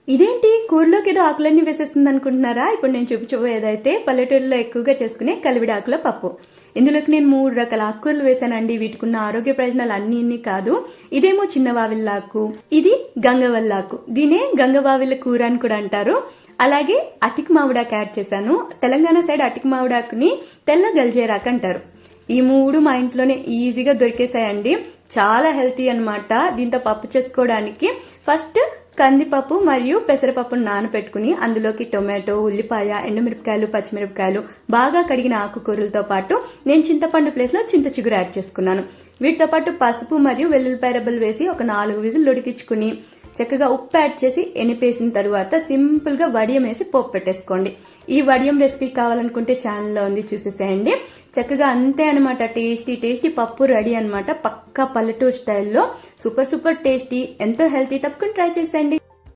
ఇదేంటి కూరలోకి ఏదో ఆకులన్నీ వేసేస్తుంది అనుకుంటున్నారా? ఇప్పుడు నేను చూపించబోయేదైతే పల్లెటూరులో ఎక్కువగా చేసుకునే కలివిడి ఆకుల పప్పు. ఇందులోకి నేను 3 రకాల ఆకుకూరలు వేసానండి. వీటికున్న ఆరోగ్య ప్రయోజనాలు అన్ని ఇన్ని కాదు. ఇదేమో చిన్న వావిల్లాకు, ఇది గంగవల్లాకు, దీనే గంగవావిల కూర అని కూడా అంటారు. అలాగే అటిక మామిడాకు యాడ్ చేశాను. తెలంగాణ సైడ్ అటిక మామిడాకుని తెల్ల గల్జేరాకు అంటారు. ఈ 3 మా ఇంట్లోనే ఈజీగా దొరికేసాయండి. చాలా హెల్తీ అన్నమాట. దీంతో పప్పు చేసుకోవడానికి ఫస్ట్ కందిపప్పు మరియు పెసరపప్పును నానబెట్టుకుని అందులోకి టొమాటో, ఉల్లిపాయ, ఎండుమిరపకాయలు, పచ్చిమిరపకాయలు, బాగా కడిగిన ఆకుకూరలతో పాటు నేను చింతపండు ప్లేస్ లో చింత చిగురు యాడ్ చేసుకున్నాను. వీటితో పాటు పసుపు మరియు వెల్లుల్లిపాయ రెబ్బలు వేసి ఒక 4 విజిల్ ఉడికించుకుని చక్కగా ఉప్పు యాడ్ చేసి ఎనిపేసిన తరువాత సింపుల్ గా వడియం వేసి పోపు పెట్టేసుకోండి. ఈ వడియం రెసిపీ కావాలనుకుంటే ఛానల్లో ఉంది, చూసేసేయండి. చక్కగా అంతే అనమాట. టేస్టీ టేస్టీ పప్పు రెడీ అనమాట. పక్కా పల్లెటూరు స్టైల్లో సూపర్ సూపర్ టేస్టీ, ఎంతో హెల్తీ. తప్పకుండా ట్రై చేసేయండి.